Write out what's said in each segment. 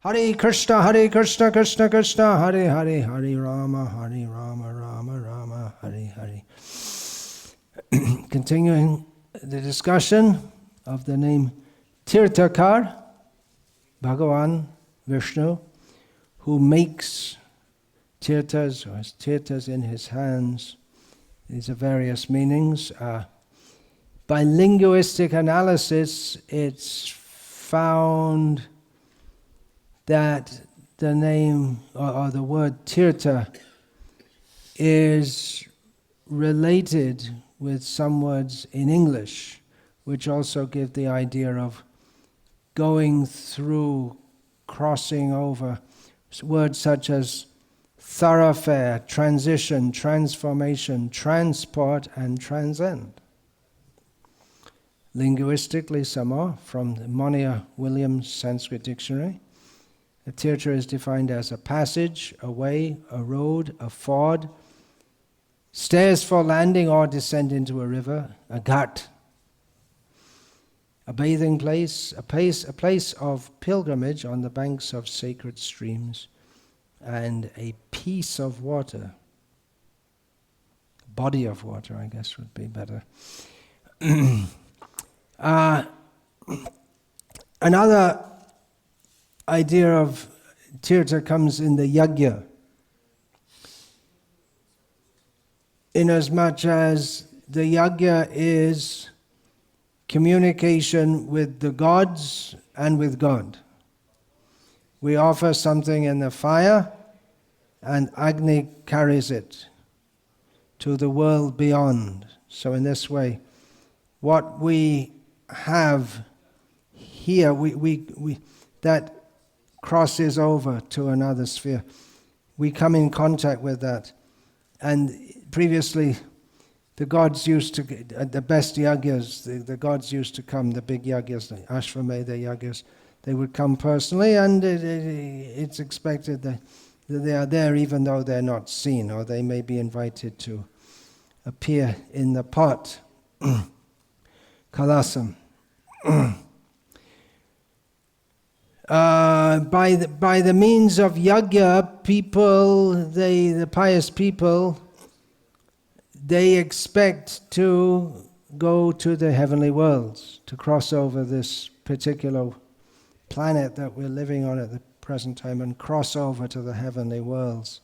Hare Krishna, Krishna Krishna, Hare Hare, Hare Rama, Rama Rama, Hare Hare. Continuing the discussion of the name Tirthakara, Bhagavan Vishnu, who makes tirthas, or has tirthas in his hands. These are various meanings. By linguistic analysis, it's found that the name or the word tirtha is related with some words in English, which also give the idea of going through, crossing over. Words such as thoroughfare, transition, transformation, transport, and transcend. Linguistically, some more, from the Monier-Williams Sanskrit Dictionary. A tirtha is defined as a passage, a way, a road, a ford, stairs for landing or descent into a river, a ghat, a bathing place, a place of pilgrimage on the banks of sacred streams, and a piece of water. Body of water, I guess, would be better. Another idea of tirtha comes in the yajna, inasmuch as the yajna is communication with the gods and with God. We offer something in the fire, and Agni carries it to the world beyond. So in this way, what we have here, we that crosses over to another sphere. We come in contact with that. And previously, the gods used to, at the best yajnas, the gods used to come, the big yajnas, the Ashvamedha yajnas, they would come personally, and it's expected that they are there even though they're not seen, or they may be invited to appear in the pot. Kalasam. By the means of yajna, the pious people, they expect to go to the heavenly worlds, to cross over this particular planet that we're living on at the present time and cross over to the heavenly worlds.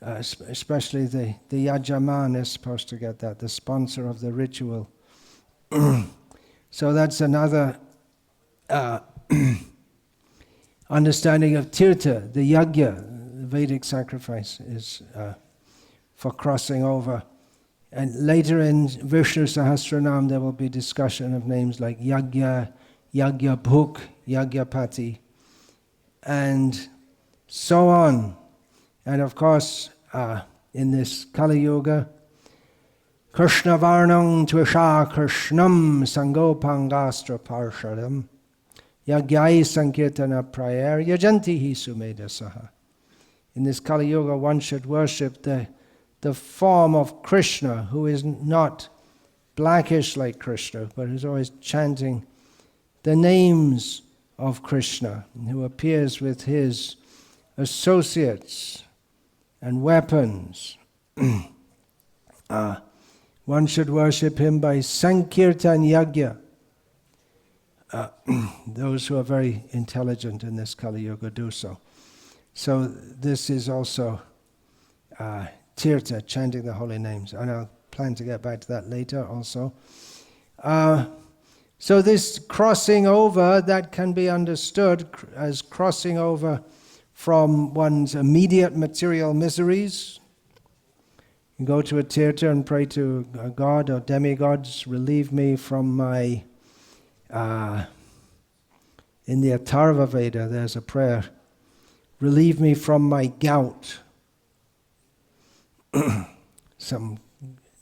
Especially the yajaman is supposed to get that, the sponsor of the ritual. So that's another understanding of tirtha, the yajna, the Vedic sacrifice, is for crossing over. And later in Vishnu Sahasranama there will be discussion of names like yajna, yajna-bhuk, yajna-pati, and so on. And of course, in this Kali Yuga, Krishna Varnam Tvisha Krishnam Sangopangastra Parshadam Yagyai Sankirtana Prayer Yajanti Sumeda Saha. In this Kali Yuga, one should worship the form of Krishna, who is not blackish like Krishna, but is always chanting the names of Krishna, who appears with his associates and weapons. One should worship him by Sankirtan Yajna. Those who are very intelligent in this Kali Yuga do so. So this is also tirtha, chanting the holy names. And I'll plan to get back to that later also. So this crossing over, that can be understood as crossing over from one's immediate material miseries. You go to a tirtha and pray to a god or demigods, relieve me from my... in the Atharva Veda there's a prayer, relieve me from my gout, some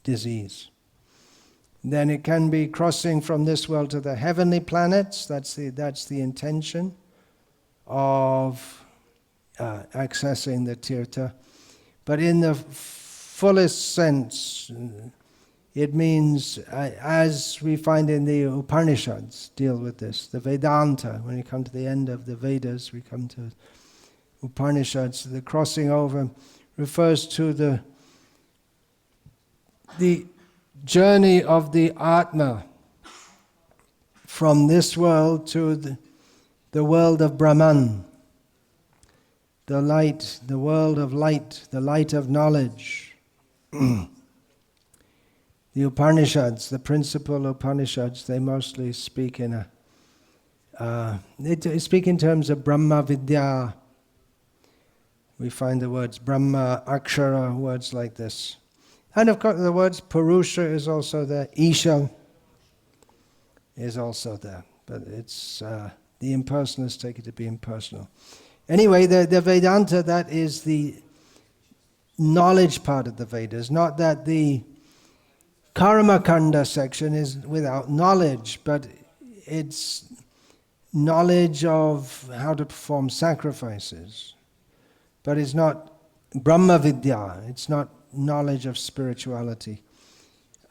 disease. Then it can be crossing from this world to the heavenly planets. That's the intention of accessing the tirtha. But in the fullest sense, It means, as we find in the Upanishads, deal with this, the Vedanta, when you come to the end of the Vedas, we come to Upanishads, the crossing over refers to the journey of the Atma from this world to the world of Brahman, the light, the world of light, the light of knowledge. The Upanishads, the principal Upanishads, they mostly speak in they speak in terms of Brahma Vidya. We find the words Brahma, Akshara, words like this. And of course the words Purusha is also there, Isha is also there. But it's, the impersonalists take it to be impersonal. Anyway, the Vedanta, that is the knowledge part of the Vedas, not that the Karma Kanda section is without knowledge, but it's knowledge of how to perform sacrifices. But it's not Brahma Vidya, it's not knowledge of spirituality.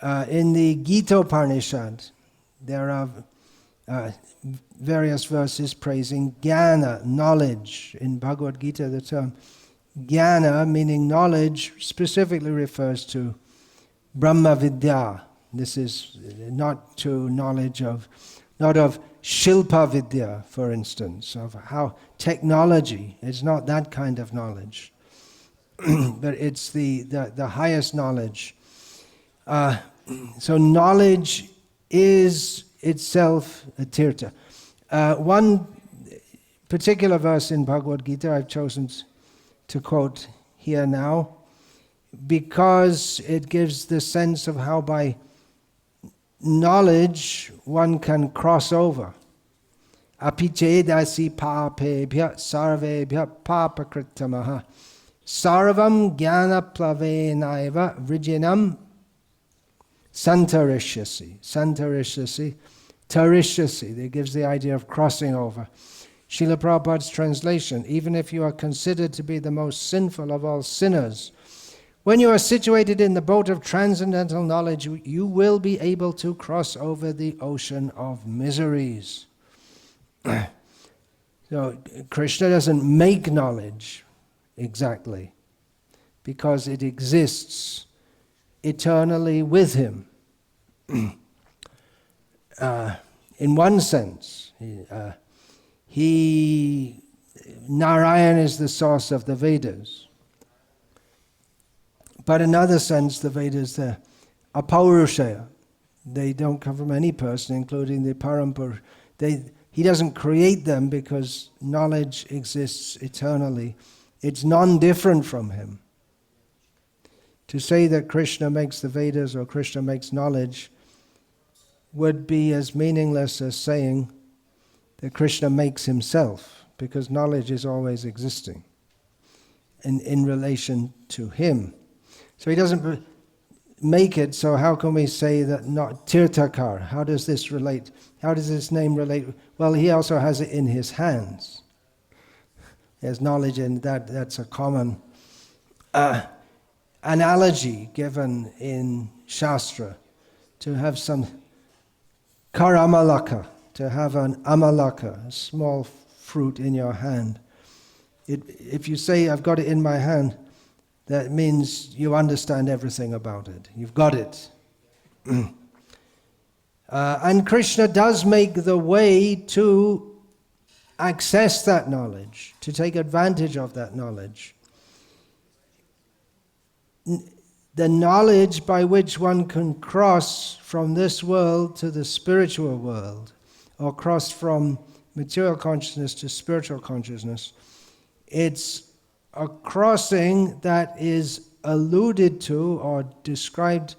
In the Gita Upanishad, there are various verses praising Jnana, knowledge. In Bhagavad Gita, the term Jnana, meaning knowledge, specifically refers to Brahma Vidya. This is not to knowledge of, not of Shilpa Vidya, for instance, of how technology. It's not that kind of knowledge, but it's the highest knowledge. So knowledge is itself a tirtha. One particular verse in Bhagavad Gita I've chosen to quote here now, because it gives the sense of how by knowledge one can cross over. Apichedasi papebhya sarvebhya papakritamaha sarvam jnana plavenaiva vrijinam santarishyasi. Santarishyasi, tarishyasi, that gives the idea of crossing over. Srila Prabhupada's translation, even if you are considered to be the most sinful of all sinners, when you are situated in the boat of transcendental knowledge, you will be able to cross over the ocean of miseries. So Krishna doesn't make knowledge exactly, because it exists eternally with him. In one sense, Narayan is the source of the Vedas. But in another sense, the Vedas, they're apaurushaya. They don't come from any person, including the Parampur. He doesn't create them because knowledge exists eternally. It's non-different from him. To say that Krishna makes the Vedas or Krishna makes knowledge would be as meaningless as saying that Krishna makes himself, because knowledge is always existing in relation to him. So he doesn't make it, so how can we say that not Tirthakara? How does this relate? How does this name relate? Well, he also has it in his hands. There's knowledge in that. That's a common analogy given in Shastra, to have some karamalaka, to have an amalaka, a small fruit in your hand. If you say, I've got it in my hand, that means you understand everything about it. You've got it. And Krishna does make the way to access that knowledge, to take advantage of that knowledge. The knowledge by which one can cross from this world to the spiritual world, or cross from material consciousness to spiritual consciousness, it's a crossing that is alluded to or described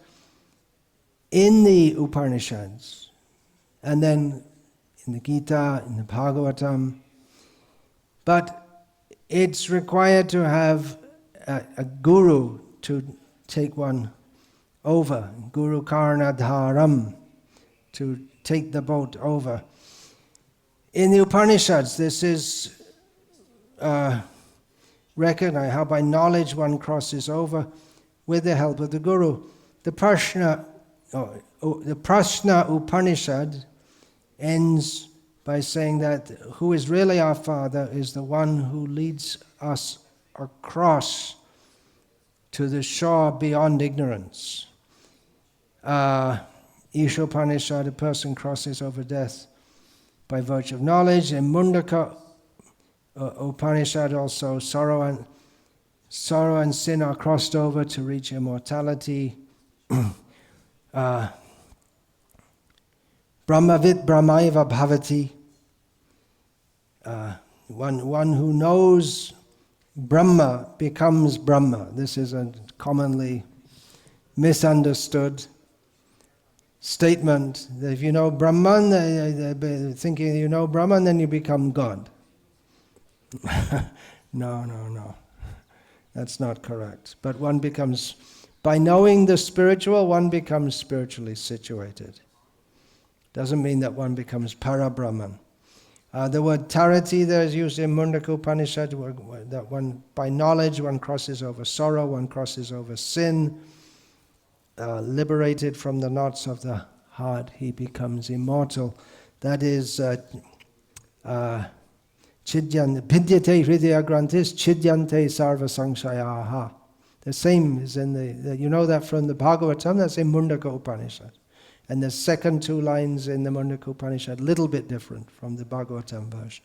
in the Upanishads, and then in the Gita, in the Bhagavatam. But it's required to have a guru to take one over, Guru Karnadharam, to take the boat over. In the Upanishads, this is recognize how by knowledge one crosses over with the help of the Guru. The Prashna the Prashna Upanishad ends by saying that who is really our Father is the one who leads us across to the shore beyond ignorance. Ishopanishad, a person crosses over death by virtue of knowledge. In Mundaka Upanishad also, sorrow and sin are crossed over to reach immortality. Brahmavit Brahmaiva Bhavati. One who knows Brahma becomes Brahma. This is a commonly misunderstood statement that if you know Brahman, thinking you know Brahman, then you become God. No. That's not correct. But one becomes, by knowing the spiritual, one becomes spiritually situated. Doesn't mean that one becomes para-Brahman. The word tarati there is used in Mundaka Upanishad, that one, by knowledge, one crosses over sorrow, one crosses over sin. Liberated from the knots of the heart, he becomes immortal. That is Chidyan, Pidyate Hridaya Grantis, Chidyante Sarva Sangshayaha. The same is in you know that from the Bhagavatam, that's in Mundaka Upanishad. And the second two lines in the Mundaka Upanishad, a little bit different from the Bhagavatam version.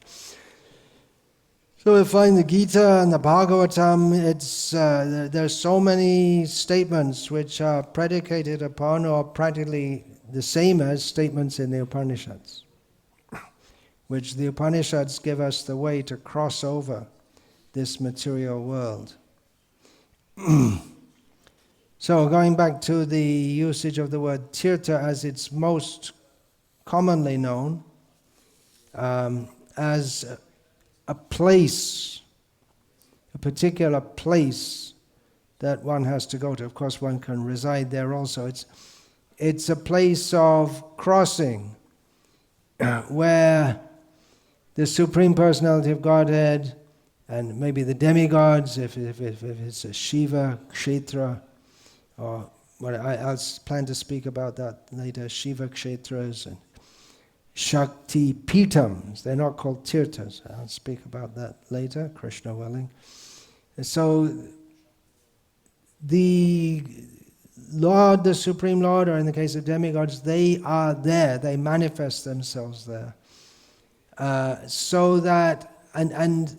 So we find the Gita and the Bhagavatam, there's so many statements which are predicated upon or practically the same as statements in the Upanishads, which the Upanishads give us the way to cross over this material world. So going back to the usage of the word tirtha as it's most commonly known, as a place, a particular place that one has to go to. Of course, one can reside there also. It's a place of crossing where the Supreme Personality of Godhead and maybe the demigods, if it's a Shiva Kshetra, or I'll plan to speak about that later, Shiva Kshetras and Shakti Pitams. They're not called tirthas. I'll speak about that later, Krishna willing. And so the Lord, the Supreme Lord, or in the case of demigods, they are there. They manifest themselves there. So that, and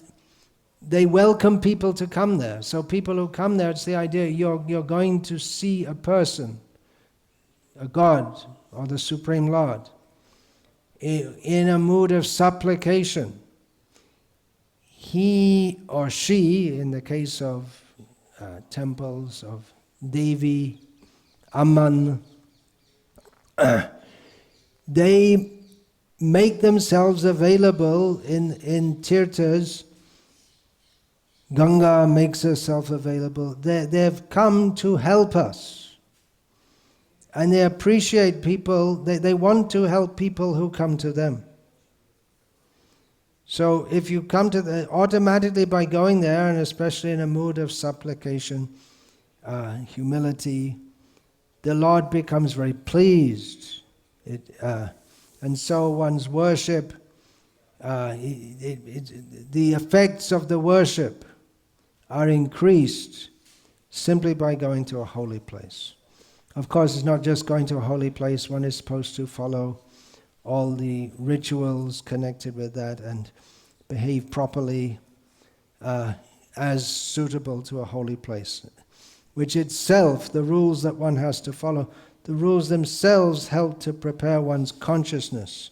they welcome people to come there. So people who come there, it's the idea you're going to see a person, a God, or the Supreme Lord, in a mood of supplication. He or she, in the case of temples of Devi, Amman, they make themselves available in tirthas. Ganga makes herself available. They've come to help us. And they appreciate people, they want to help people who come to them. So if you come to automatically by going there, and especially in a mood of supplication, humility, the Lord becomes very pleased. And so one's worship, the effects of the worship are increased simply by going to a holy place. Of course, it's not just going to a holy place. One is supposed to follow all the rituals connected with that and behave properly as suitable to a holy place, which itself, the rules that one has to follow, the rules themselves help to prepare one's consciousness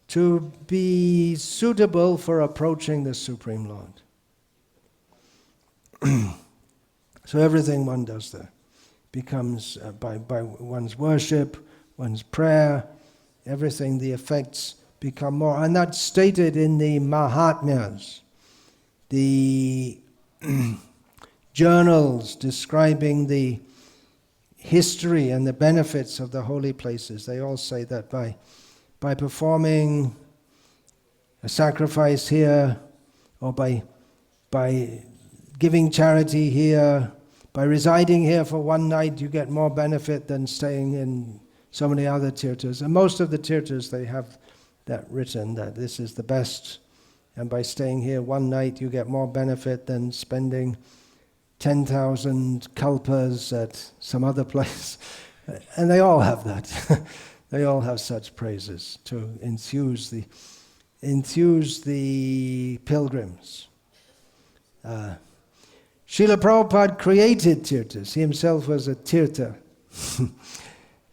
to be suitable for approaching the Supreme Lord. So everything one does there becomes, by one's worship, one's prayer, everything, the effects become more. And that's stated in the Mahatmyas, the journals describing the history and the benefits of the holy places. They all say that by performing a sacrifice here, or by giving charity here, by residing here for one night you get more benefit than staying in so many other tirthas. And most of the tirthas, they have that written, that this is the best, and by staying here one night you get more benefit than spending 10,000 kalpas at some other place. And they all have that. They all have such praises to enthuse the pilgrims. Srila Prabhupada created tirthas. He himself was a tirtha,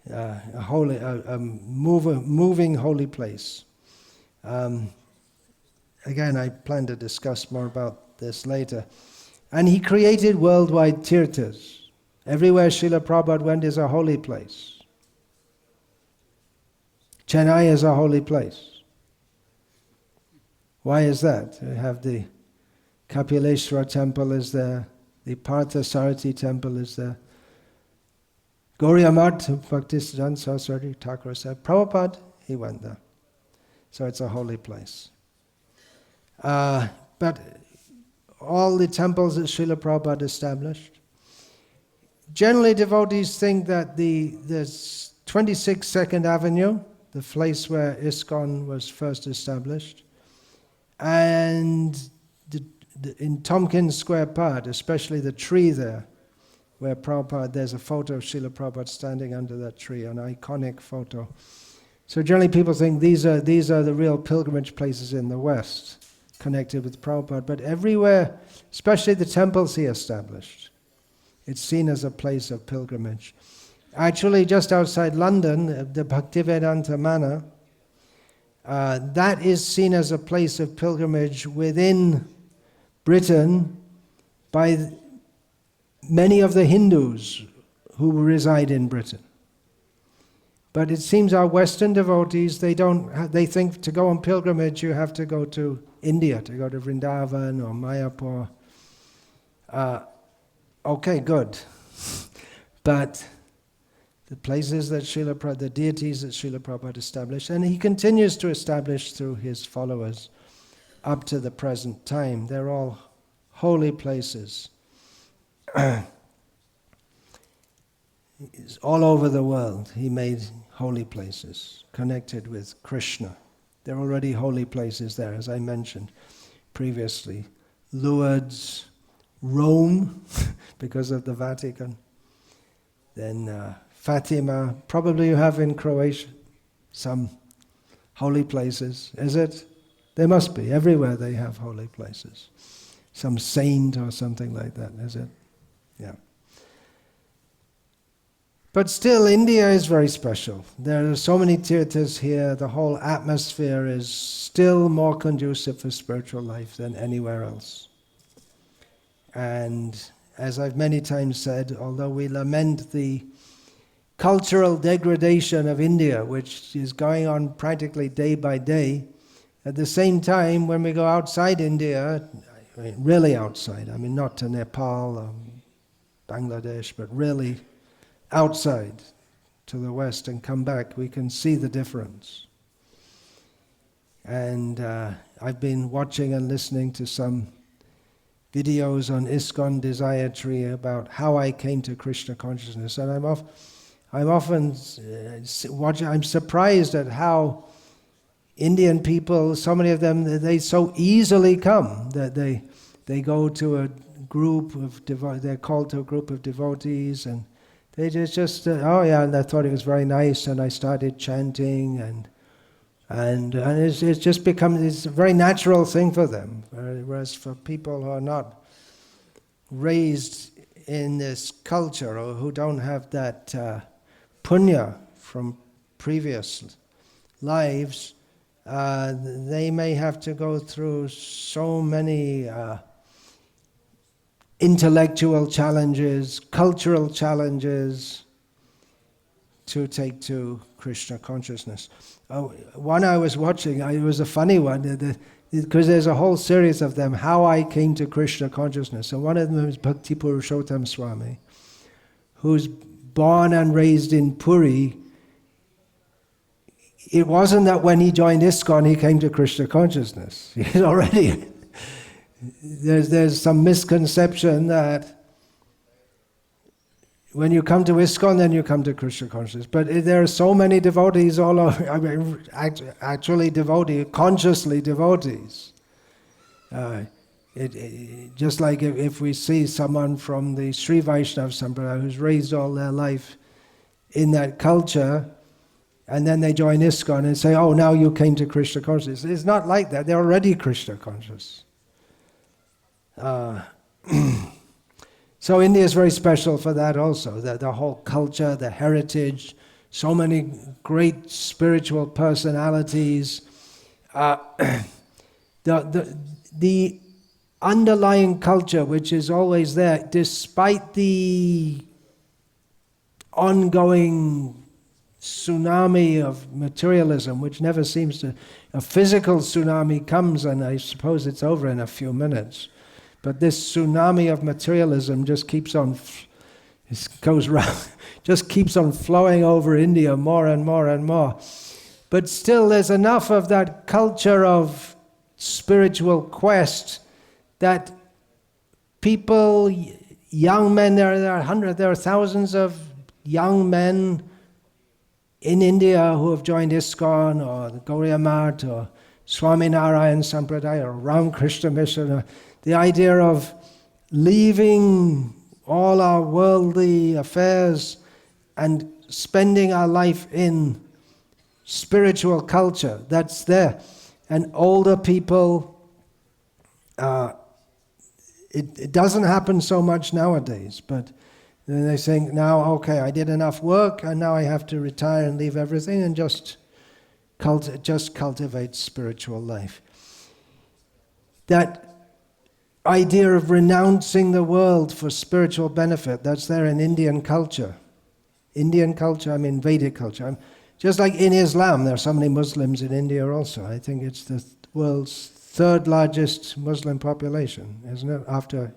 a moving holy place. Again, I plan to discuss more about this later. And he created worldwide tirthas. Everywhere Srila Prabhupada went is a holy place. Chennai is a holy place. Why is that? We have the Kapileshwara temple is there, the Parthasarathi temple is there. Gauriya Math, Bhaktisiddhanta Saraswati Thakur said, Prabhupada, he went there. So it's a holy place. But all the temples that Srila Prabhupada established, generally devotees think that the 26th 2nd Avenue, the place where ISKCON was first established, and in Tompkins Square Park, especially the tree there, where Prabhupada, there's a photo of Srila Prabhupada standing under that tree, an iconic photo. So generally people think these are the real pilgrimage places in the West, connected with Prabhupada. But everywhere, especially the temples he established, it's seen as a place of pilgrimage. Actually, just outside London, the Bhaktivedanta Manor, that is seen as a place of pilgrimage within Britain by many of the Hindus who reside in Britain. But it seems our Western devotees, they think to go on pilgrimage you have to go to India, to go to Vrindavan or Mayapur. Okay, good. But the places that the deities that Srila Prabhupada established, and he continues to establish through his followers up to the present time, they're all holy places. All over the world, he made holy places connected with Krishna. There are already holy places there, as I mentioned previously. Lourdes, Rome, because of the Vatican. Then Fatima, probably you have in Croatia some holy places, is it? There must be, everywhere they have holy places. Some saint or something like that, is it? Yeah. But still, India is very special. There are so many tirthas here, the whole atmosphere is still more conducive for spiritual life than anywhere else. And as I've many times said, although we lament the cultural degradation of India, which is going on practically day by day, at the same time, when we go outside India, I mean, really outside, I mean not to Nepal or Bangladesh, but really outside to the West and come back, we can see the difference. And I've been watching and listening to some videos on ISKCON Desire Tree about how I came to Krishna consciousness, and I'm surprised at how Indian people, so many of them, they so easily come that they go to a group of they're called to a group of devotees, and they just oh yeah, and I thought it was very nice, and I started chanting, and it's just become it's a very natural thing for them. Whereas for people who are not raised in this culture or who don't have that punya from previous lives, they may have to go through so many intellectual challenges, cultural challenges to take to Krishna consciousness. One I was watching, it was a funny one, because there's a whole series of them, how I came to Krishna consciousness. And one of them is Bhakti Purushottam Swami, who's born and raised in Puri. It wasn't that when he joined ISKCON he came to Krishna consciousness. He's already... There's some misconception that when you come to ISKCON, then you come to Krishna consciousness. But there are so many devotees all over, I mean, actually devotees, consciously devotees. Just like if we see someone from the Sri Vaishnava Sampradaya who's raised all their life in that culture, and then they join ISKCON and say, oh, now you came to Krishna consciousness. It's not like that. They're already Krishna conscious. So India is very special for that also. The whole culture, the heritage, so many great spiritual personalities. The underlying culture which is always there, despite the ongoing tsunami of materialism, which never seems to... A physical tsunami comes, and I suppose it's over in a few minutes. But this tsunami of materialism just keeps on... just keeps on flowing over India more and more and more. But still there's enough of that culture of spiritual quest that people, young men, there are thousands of young men in India who have joined ISKCON or the Gauriya Math or Swaminarayan Sampradaya or Ramakrishna Mission. The idea of leaving all our worldly affairs and spending our life in spiritual culture, that's there. And older people, it doesn't happen so much nowadays, but then they think now, okay, I did enough work and now I have to retire and leave everything and just cultivate spiritual life. That idea of renouncing the world for spiritual benefit, that's there in Indian culture. Indian culture, I mean Vedic culture. Just like in Islam, there are so many Muslims in India also. I think it's the world's third largest Muslim population, isn't it? After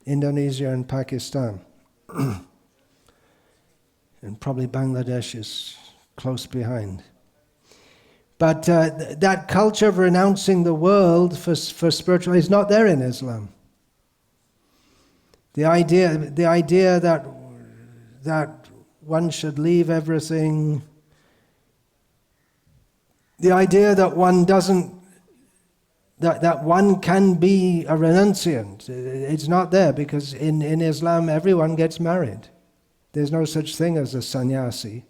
Indonesia and Pakistan. And probably Bangladesh is close behind. But that culture of renouncing the world for spiritual is not there in Islam. The idea that one should leave everything, the idea that one doesn't, that one can be a renunciant, it's not there, because in Islam everyone gets married. There's no such thing as a sannyasi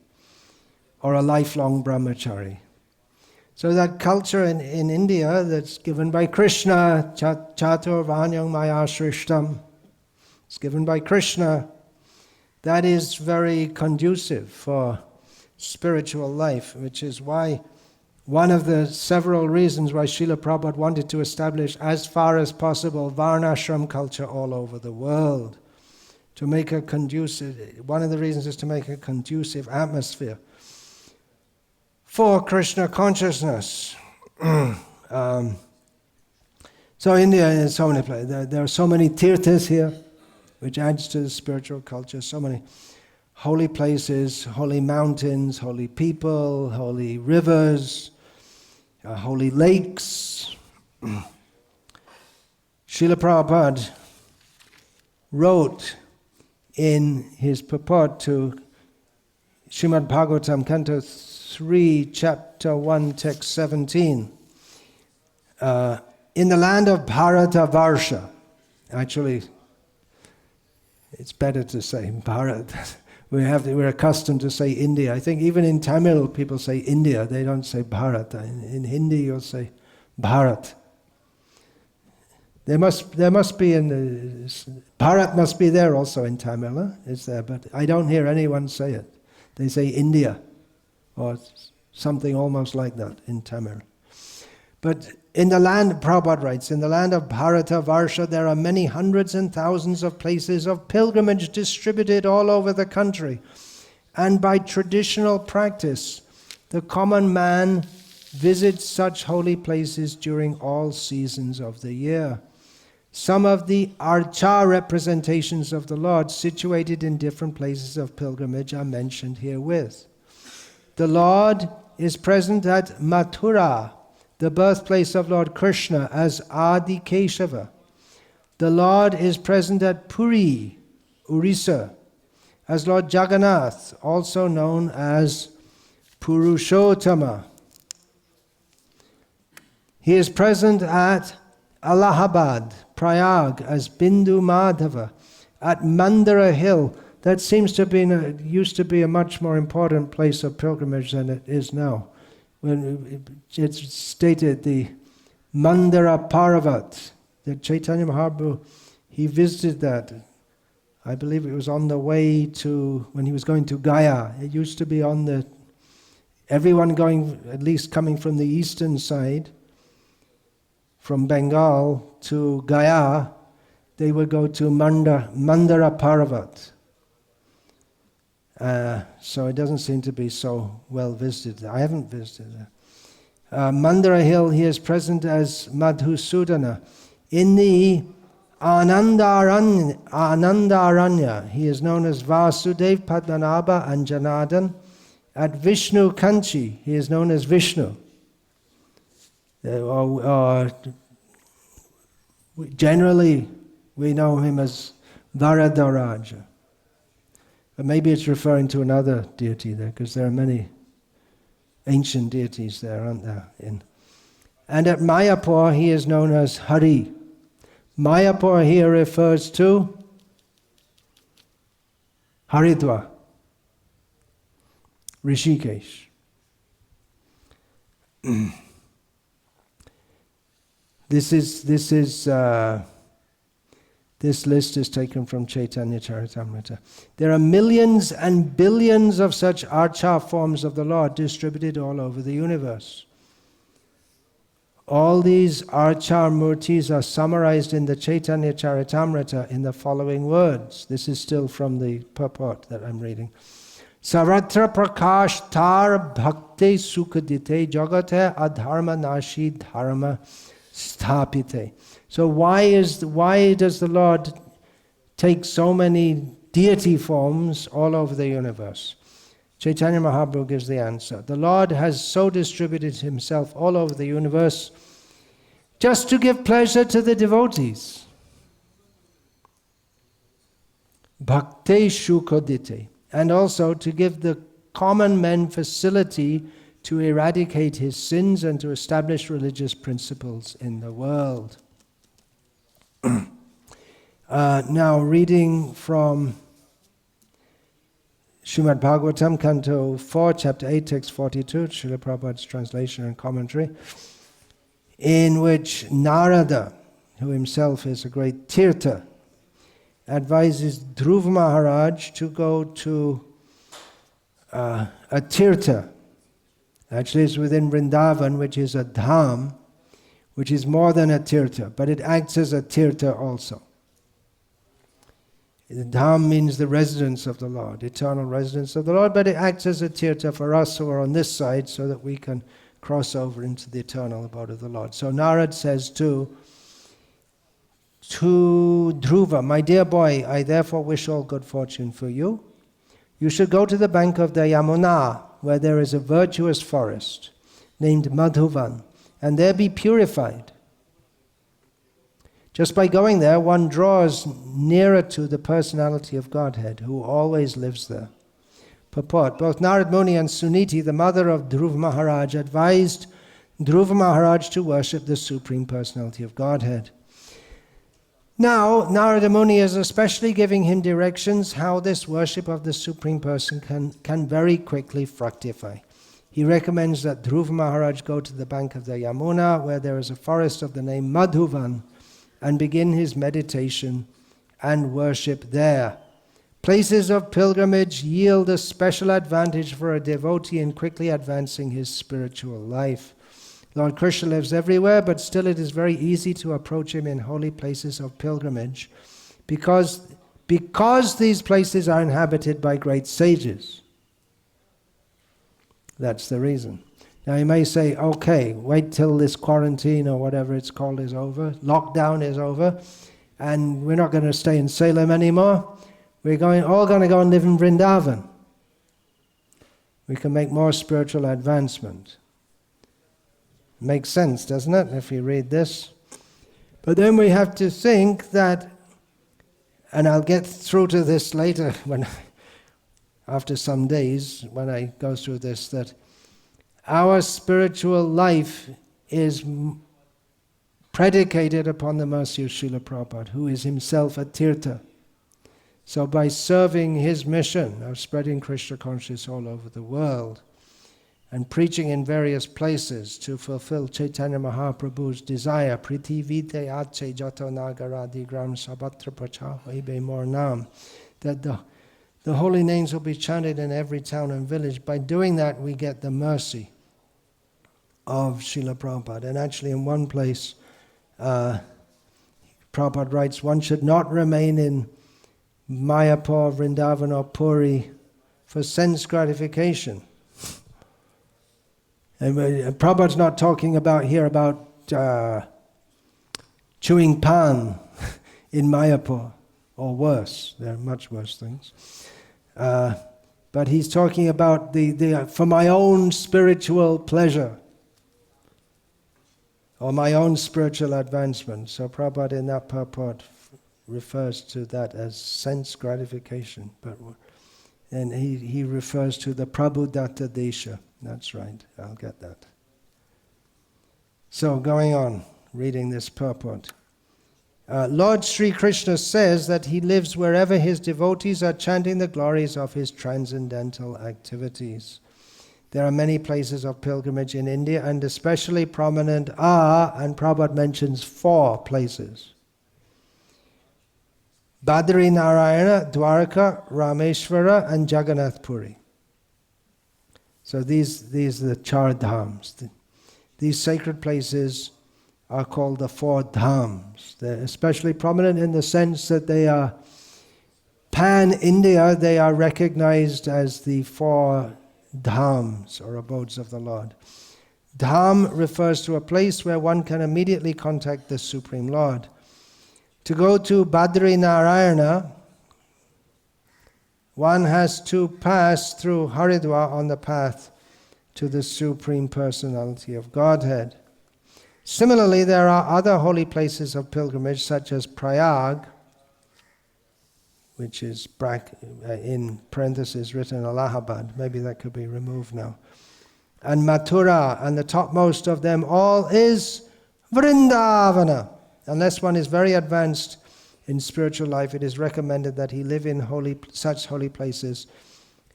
or a lifelong brahmachari. So that culture in India that's given by Krishna, Chatur Vanyam Maya Shrishtam, it's given by Krishna, that is very conducive for spiritual life, which is why one of the several reasons why Srila Prabhupada wanted to establish as far as possible Varnashram culture all over the world. To make a conducive, one of the reasons is to make a conducive atmosphere for Krishna consciousness. So India is so many places. There are so many tirthas here, which adds to the spiritual culture. So many holy places, holy mountains, holy people, holy rivers, holy lakes. Srila Prabhupada wrote in his purport to Srimad Bhagavatam, Canto 3, Chapter 1, Text 17, in the land of Bharata Varsha, actually it's better to say Bharat. We're accustomed to say India. I think even in Tamil people say India, they don't say Bharat. In Hindi you'll say Bharat. There must be in the... Bharat must be there also in Tamil, huh? It's there, but I don't hear anyone say it. They say India, or something almost like that in Tamil. But in the land, Prabhupada writes, in the land of Bharata Varsha, there are many hundreds and thousands of places of pilgrimage distributed all over the country. And by traditional practice, the common man visits such holy places during all seasons of the year. Some of the archa representations of the Lord situated in different places of pilgrimage are mentioned herewith. The Lord is present at Mathura, the birthplace of Lord Krishna, as Adi Keshava. The Lord is present at Puri, Orissa, as Lord Jagannath, also known as Purushottama. He is present at Allahabad, Prayag, as Bindu Madhava, at Mandara Hill. That seems to be used to be a much more important place of pilgrimage than it is now. When it's stated the Mandara Parvat, that Chaitanya Mahaprabhu, he visited that. I believe it was on the way to, when he was going to Gaya. It used to be on the, everyone going, at least coming from the eastern side, from Bengal to Gaya, they would go to Mandara Parvat. So it doesn't seem to be so well visited. I haven't visited there. Mandara Hill, he is present as Madhusudana. In the Anandaranya, he is known as Vasudev, Padmanabha and Janardhan. At Vishnu Kanchi, he is known as Vishnu. Generally, we know him as Varadaraja. But maybe it's referring to another deity there, because there are many ancient deities there, aren't there? And at Mayapur, he is known as Hari. Mayapur here refers to Haridwar, Rishikesh. This list is taken from Chaitanya Charitamrita. There are millions and billions of such archa forms of the Lord distributed all over the universe. All these archa murtis are summarized in the Chaitanya Charitamrita in the following words. This is still from the purport that I'm reading. Saratra prakash tar bhakti sukadite jagate adharma nashi dharma sthapite. So why does the Lord take so many deity forms all over the universe? Chaitanya Mahaprabhu gives the answer. The Lord has so distributed himself all over the universe just to give pleasure to the devotees. Bhakti shukodite. And also to give the common men facility to eradicate his sins and to establish religious principles in the world. Now reading from Srimad Bhagavatam, Canto 4, Chapter 8, Text 42, Srila Prabhupada's translation and commentary, in which Narada, who himself is a great Tirtha, advises Dhruva Maharaj to go to a Tirtha. Actually, it's within Vrindavan, which is a dham, which is more than a Tirtha, but it acts as a Tirtha also. The dham means the residence of the Lord, eternal residence of the Lord, but it acts as a Tirtha for us who are on this side so that we can cross over into the eternal abode of the Lord. So Narad says to Dhruva, my dear boy, I therefore wish all good fortune for you. You should go to the bank of the Yamuna, where there is a virtuous forest named Madhuvan, and there be purified. Just by going there, one draws nearer to the personality of Godhead, who always lives there. Purport. Both Narad Muni and Suniti, the mother of Dhruva Maharaj, advised Dhruva Maharaj to worship the Supreme Personality of Godhead. Now, Narada Muni is especially giving him directions how this worship of the Supreme Person can very quickly fructify. He recommends that Dhruva Maharaj go to the bank of the Yamuna, where there is a forest of the name Madhuvan, and begin his meditation and worship there. Places of pilgrimage yield a special advantage for a devotee in quickly advancing his spiritual life. Lord Krishna lives everywhere, but still it is very easy to approach him in holy places of pilgrimage because these places are inhabited by great sages. That's the reason. Now you may say, okay, wait till this quarantine or whatever it's called is over, lockdown is over, and we're not going to stay in Salem anymore. We're all going to go and live in Vrindavan. We can make more spiritual advancement. Makes sense, doesn't it, if you read this? But then we have to think that, and I'll get through to this later when after some days, when I go through this, that our spiritual life is predicated upon the mercy of Srila Prabhupada, who is himself a Tirtha. So by serving his mission of spreading Krishna consciousness all over the world and preaching in various places to fulfill Chaitanya Mahaprabhu's desire, Prithivite Ache Jato Nagaradi Gram Sabatra Pracha Ibe Mornam, that the holy names will be chanted in every town and village. By doing that, we get the mercy of Srila Prabhupada. And actually in one place, Prabhupada writes, one should not remain in Mayapur, Vrindavan or Puri for sense gratification. And Prabhupada's not talking about here about chewing pan in Mayapur, or worse. There are much worse things. But he's talking about for my own spiritual pleasure, or my own spiritual advancement. So Prabhupada in that purport refers to that as sense gratification. And he refers to the Prabhudatta Desha. That's right, I'll get that. So going on, reading this purport. Lord Sri Krishna says that he lives wherever his devotees are chanting the glories of his transcendental activities. There are many places of pilgrimage in India, and especially prominent are, and Prabhupada mentions 4 places: Badri Narayana, Dwarka, Rameshwara, and Jagannath Puri. So these are the Char Dhams. These sacred places are called the 4 Dhams. They're especially prominent in the sense that they are pan-India. They are recognized as the 4 Dhams, or abodes of the Lord. Dham refers to a place where one can immediately contact the Supreme Lord. To go to Badri Narayana, one has to pass through Haridwar on the path to the Supreme Personality of Godhead. Similarly, there are other holy places of pilgrimage, such as Prayag, which is in parentheses written Allahabad. Maybe that could be removed now. And Mathura, and the topmost of them all is Vrindavana. Unless one is very advanced in spiritual life, it is recommended that he live in such holy places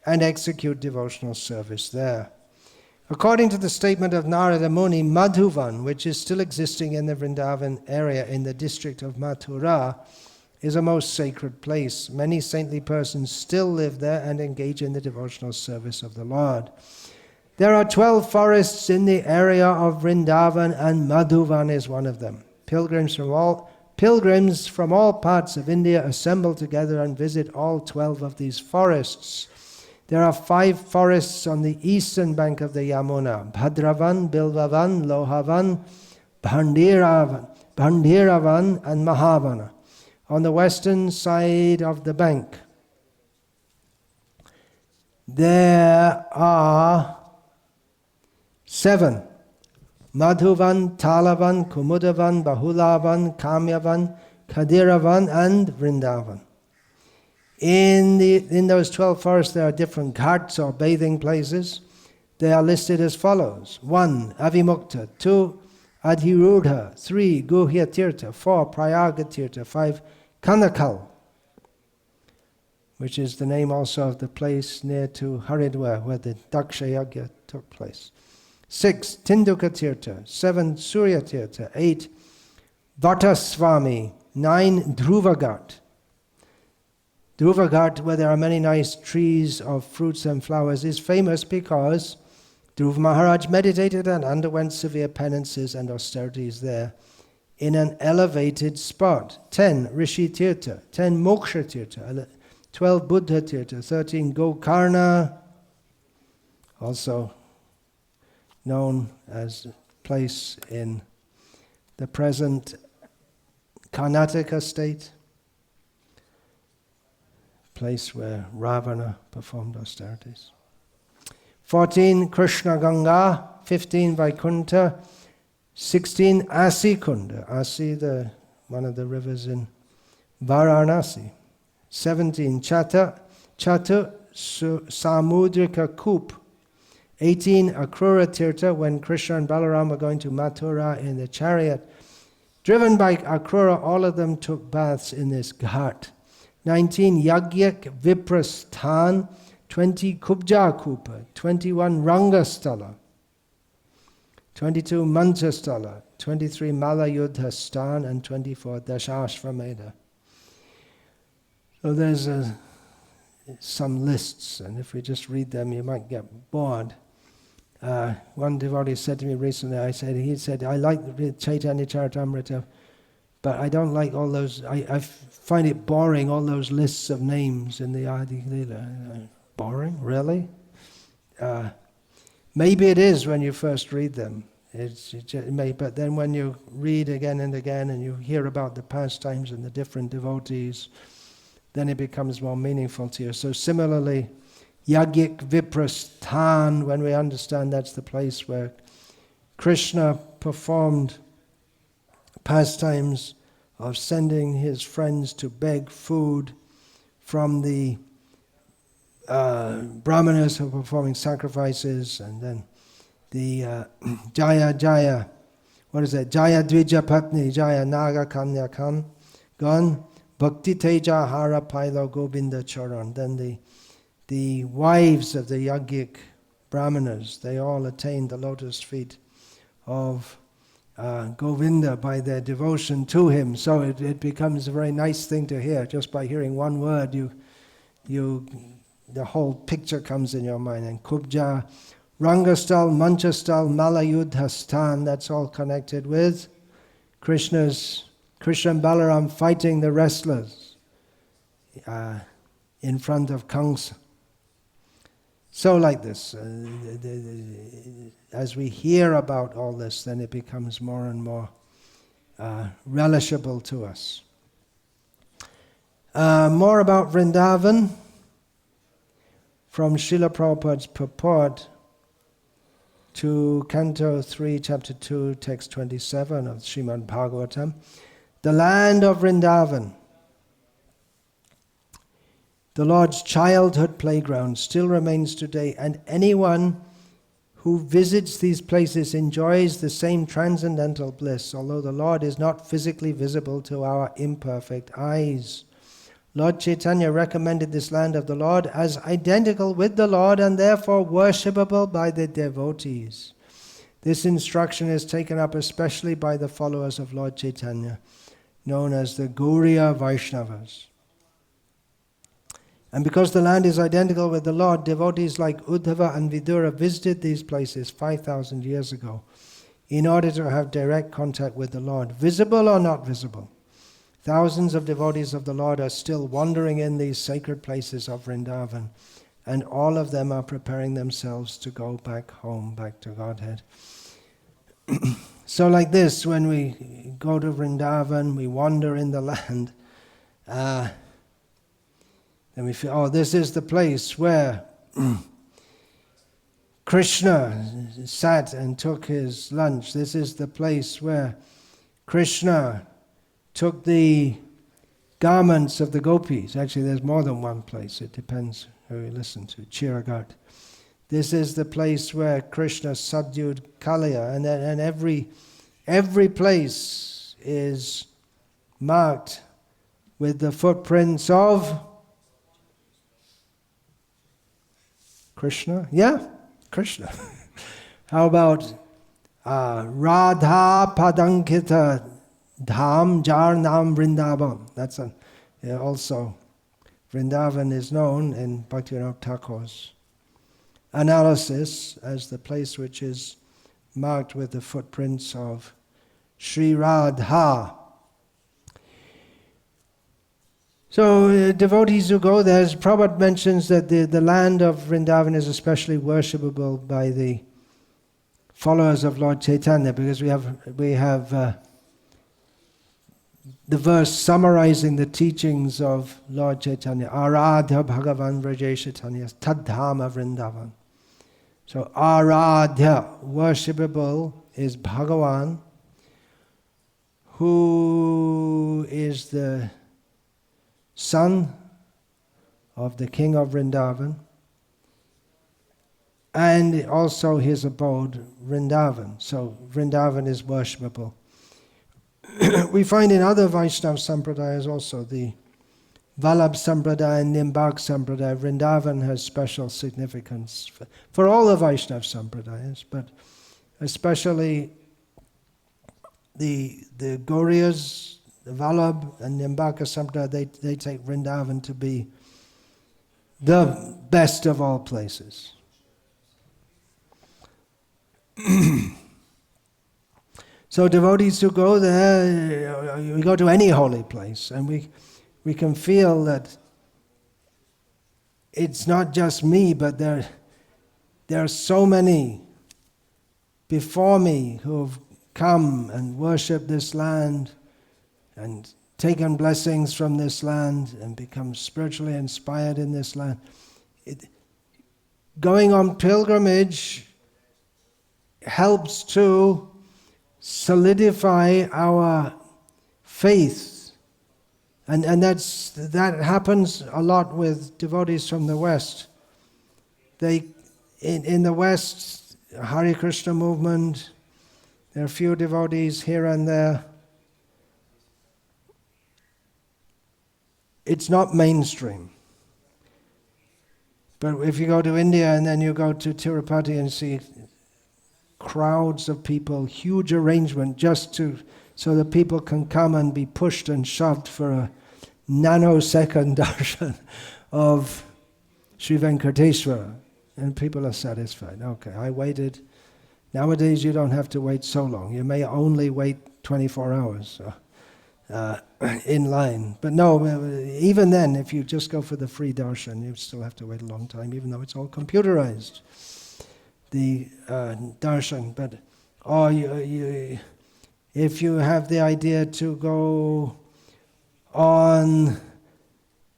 and execute devotional service there. According to the statement of Narada Muni, Madhuvan, which is still existing in the Vrindavan area in the district of Mathura, is a most sacred place. Many saintly persons still live there and engage in the devotional service of the Lord. There are 12 forests in the area of Vrindavan, and Madhuvan is one of them. Pilgrims from all parts of India assemble together and visit all 12 of these forests. There are 5 forests on the eastern bank of the Yamuna: Bhadravan, Bilvavan, Lohavan, Bhandiravan, and Mahavana. On the western side of the bank, there are 7: Madhuvan, Talavan, Kumudavan, Bahulavan, Kamyavan, Kadiravan, and Vrindavan. In those 12 forests there are different ghats or bathing places. They are listed as follows: 1. Avimukta, 2. Adhirudha, 3. Guhya Tirtha, 4. Prayaga Tirtha, 5. Kanakal, which is the name also of the place near to Haridwar where the Daksha Yagya took place. 6. Tinduka Tirtha, 7. Surya Tirtha, 8. Vataswami, 9. Dhruvagat. Dhruvagat, where there are many nice trees of fruits and flowers, is famous because Dhruva Maharaj meditated and underwent severe penances and austerities there in an elevated spot. 10. Rishi Tirtha, 10. Moksha Tirtha, 12. Buddha Tirtha, 13. Gokarna, also known as a place in the present Karnataka state, place where Ravana performed austerities. 14. Krishna Ganga, 15. Vaikunta, 16. Asi Kunda, Asi, one of the rivers in Varanasi. 17. Chatu, Samudrika Koop. 18, Akrura Tirtha, when Krishna and Balaram were going to Mathura in the chariot. Driven by Akrura, all of them took baths in this ghat. 19, Yagyak Viprasthan. 20, Kubja Kupa. 21, Rangastala. 22, Manchastala. 23, Malayudha Stan. And 24, Dashashvameda. So there's some lists, and if we just read them, you might get bored. One devotee said to me recently, he said, I like the Chaitanya Charitamrita, but I don't like all those, I find it boring, all those lists of names in the Adi Leela. Boring? Really? Maybe it is when you first read them. But then when you read again and again, and you hear about the pastimes and the different devotees, then it becomes more meaningful to you. So similarly, Yagik Viprasthan, when we understand that's the place where Krishna performed pastimes of sending his friends to beg food from the brahmanas who were performing sacrifices, and then the Jaya, what is that? Jaya Dvija Patni, Jaya Naga Kanya Kan, Gan, Bhakti Teja Hara Pailo Govinda Charan. Then the wives of the Yagik Brahmanas, they all attained the lotus feet of Govinda by their devotion to him. So it becomes a very nice thing to hear. Just by hearing one word, the whole picture comes in your mind. And Kubja, Rangastal, Manchastal, Malayudhastan, that's all connected with Krishna and Balaram fighting the wrestlers in front of Kamsa. So like this, as we hear about all this, then it becomes more and more relishable to us. More about Vrindavan from Srila Prabhupada's purport to Canto 3, Chapter 2, Text 27 of Srimad Bhagavatam. The land of Vrindavan, the Lord's childhood playground, still remains today, and anyone who visits these places enjoys the same transcendental bliss, although the Lord is not physically visible to our imperfect eyes. Lord Chaitanya recommended this land of the Lord as identical with the Lord and therefore worshipable by the devotees. This instruction is taken up especially by the followers of Lord Chaitanya, known as the Gauriya Vaishnavas. And because the land is identical with the Lord, devotees like Uddhava and Vidura visited these places 5,000 years ago in order to have direct contact with the Lord, visible or not visible. Thousands of devotees of the Lord are still wandering in these sacred places of Vrindavan, and all of them are preparing themselves to go back home, back to Godhead. So like this, when we go to Vrindavan, we wander in the land, then we feel, oh, this is the place where Krishna sat and took his lunch. This is the place where Krishna took the garments of the gopis. Actually, there's more than one place. It depends who you listen to. Chiragat. This is the place where Krishna subdued Kaliya, and every place is marked with the footprints of Krishna. Yeah, Krishna. How about Radha Padankita Dham Jar Nam Vrindavan? That's also Vrindavan is known in Bhaktivinoda Thakur's analysis as the place which is marked with the footprints of Sri Radha. So devotees who go there, as Prabhupada mentions that the land of Vrindavan is especially worshipable by the followers of Lord Chaitanya, because we have the verse summarizing the teachings of Lord Chaitanya. Aradhya Bhagavan Vraje Chaitanya Tadhama Vrindavan. So Aradhya, worshipable, is Bhagavan, who is the son of the king of Vrindavan, and also his abode, Vrindavan. So Vrindavan is worshipable. We find in other Vaishnava Sampradayas also, the Vallabh Sampradaya and Nimbak Sampradaya, Vrindavan has special significance for all the Vaishnava Sampradayas, but especially the Gauriyas, the Vallabh and Nimbaka Sampradaya, they take Vrindavan to be the best of all places. So devotees who go there, we go to any holy place, and we can feel that it's not just me, but there are so many before me who have come and worshipped this land and taken blessings from this land and become spiritually inspired in this land. Going on pilgrimage helps to solidify our faith, and that happens a lot with devotees from the West. In the West, Hare Krishna movement, there are few devotees here and there. It's not mainstream. But if you go to India and then you go to Tirupati and see crowds of people, huge arrangement just so that people can come and be pushed and shoved for a nanosecond darshan of Sri Venkateswara, and people are satisfied. Okay, I waited. Nowadays you don't have to wait so long. You may only wait 24 hours in line. But no, even then, if you just go for the free darshan, you still have to wait a long time, even though it's all computerized, the darshan. But if you have the idea to go on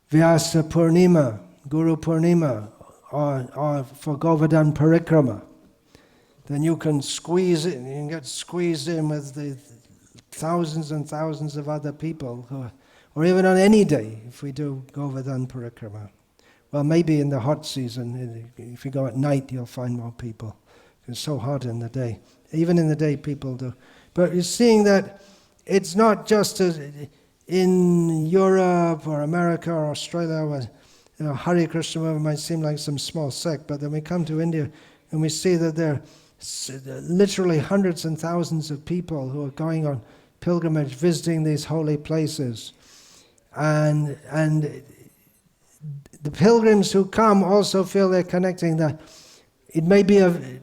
Vyasa Purnima, Guru Purnima, or for Govardhan Parikrama, then you can squeeze in, you can get squeezed in with the thousands and thousands of other people, or even on any day, if we do Govardhan Parikrama. Well, maybe in the hot season, if you go at night, you'll find more people. It's so hot in the day. Even in the day, people do. But you're seeing that it's not just in Europe or America or Australia, where Hare Krishna movement might seem like some small sect, but then we come to India and we see that there are literally hundreds and thousands of people who are going on pilgrimage, visiting these holy places. And the pilgrims who come also feel they're connecting that it may be a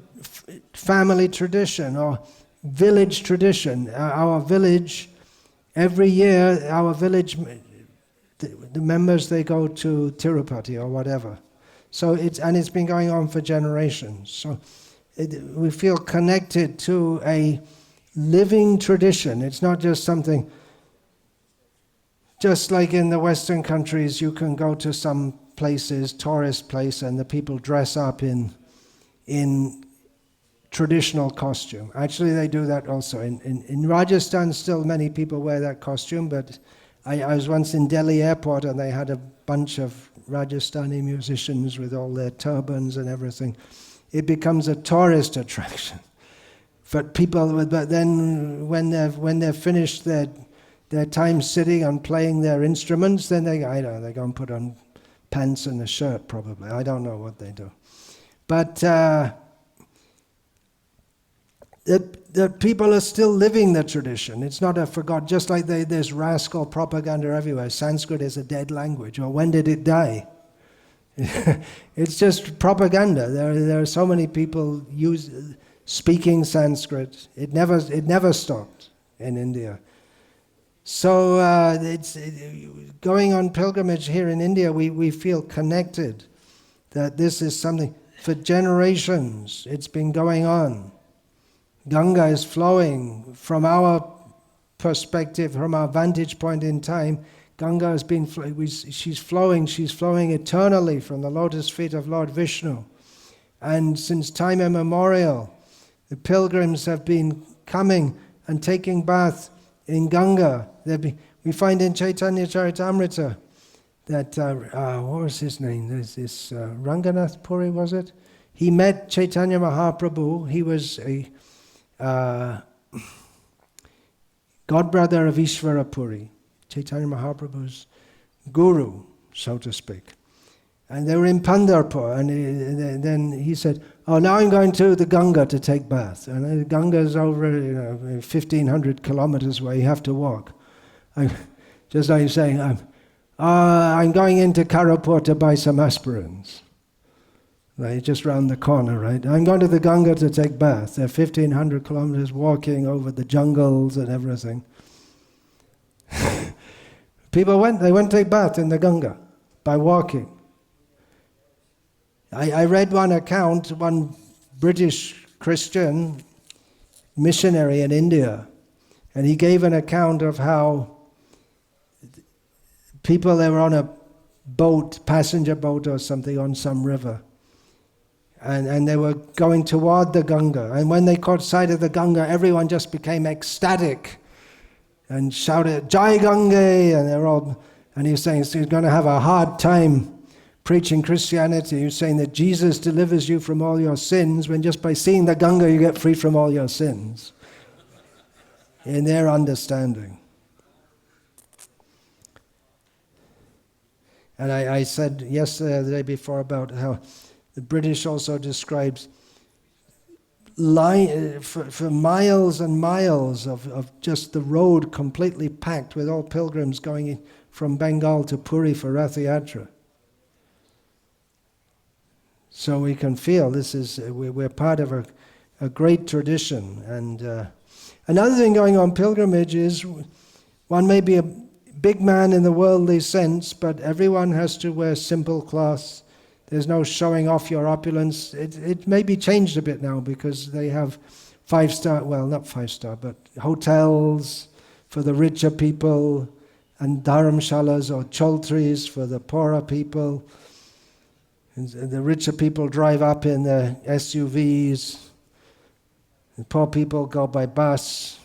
family tradition or village tradition. Our village, every year, the members, they go to Tirupati or whatever. So it's been going on for generations. So we feel connected to a living tradition. It's not just something, just like in the Western countries, you can go to some places, tourist place, and the people dress up in traditional costume. Actually, they do that also. In Rajasthan, still many people wear that costume, but I was once in Delhi airport and they had a bunch of Rajasthani musicians with all their turbans and everything. It becomes a tourist attraction. But then when they've finished their time sitting and playing their instruments, then they go and put on pants and a shirt probably. I don't know what they do. But the people are still living the tradition. It's not a forgotten, just like there's rascal propaganda everywhere. Sanskrit is a dead language, or when did it die? It's just propaganda. There are so many people speaking Sanskrit. It never stopped in India. So going on pilgrimage here in India, we feel connected that this is something for generations. It's been going on. Ganga is flowing from our perspective, from our vantage point in time. Ganga has been, she's flowing eternally from the lotus feet of Lord Vishnu. And since time immemorial, the pilgrims have been coming and taking bath in Ganga. We find in Chaitanya Charitamrita that what was his name? There's this Ranganath Puri, was it? He met Chaitanya Mahaprabhu. He was a godbrother of Ishvara Puri, Chaitanya Mahaprabhu's guru, so to speak. And they were in Pandharpur, and then he said, "Oh, now I'm going to the Ganga to take bath." And the Ganga is over 1,500 kilometers away. You have to walk. Just like saying, I'm going into Karapur to buy some aspirins. Right, just round the corner, right? I'm going to the Ganga to take bath. They're 1,500 kilometers walking over the jungles and everything. People went to take bath in the Ganga by walking. I read one account, one British Christian missionary in India, and he gave an account of how people, they were on a boat, passenger boat or something, on some river, and they were going toward the Ganga, and when they caught sight of the Ganga, everyone just became ecstatic and shouted, "Jai Gange!" and he was saying he's going to have a hard time preaching Christianity. He was saying that Jesus delivers you from all your sins, when just by seeing the Ganga you get free from all your sins, in their understanding. And I said yesterday, the day before, about how the British also describes for miles and miles of just the road completely packed with all pilgrims going from Bengal to Puri for Rath Yatra. So we can feel we're part of a great tradition. And another thing going on pilgrimage is, one may be a big man in the worldly sense, but everyone has to wear simple cloths. There's no showing off your opulence. It may be changed a bit now, because they have 5-star, well, not 5-star, but hotels for the richer people, and dharamshalas or choltris for the poorer people. And the richer people drive up in the SUVs. The poor people go by bus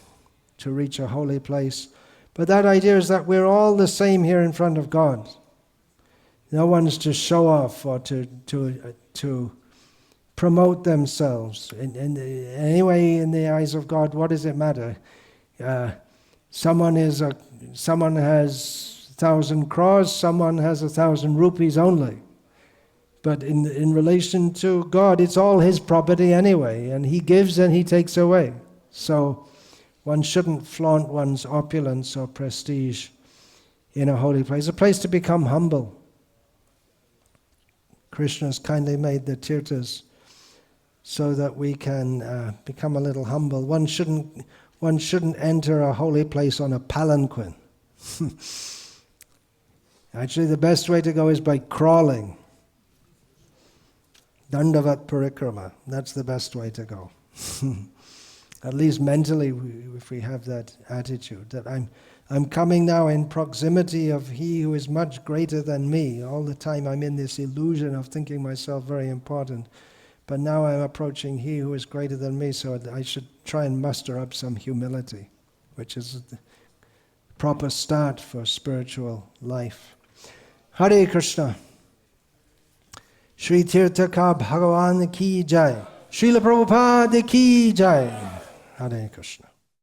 to reach a holy place. But that idea is that we're all the same here in front of God. No one's to show off or to promote themselves. Anyway, in the eyes of God, what does it matter? Someone has 1,000 crores, someone has 1,000 rupees only. But in relation to God, it's all His property anyway, and He gives and He takes away. So one shouldn't flaunt one's opulence or prestige in a holy place. A place to become humble. Krishna's kindly made the tirthas so that we can become a little humble. One shouldn't enter a holy place on a palanquin. Actually, the best way to go is by crawling. Dandavat parikrama. That's the best way to go. At least mentally, if we have that attitude, that I'm coming now in proximity of He who is much greater than me. All the time I'm in this illusion of thinking myself very important. But now I'm approaching He who is greater than me, so I should try and muster up some humility, which is the proper start for spiritual life. Hare Krishna. Shri Tirthakara Bhagavan ki jai. Srila Prabhupada ki jai. Hare Krishna.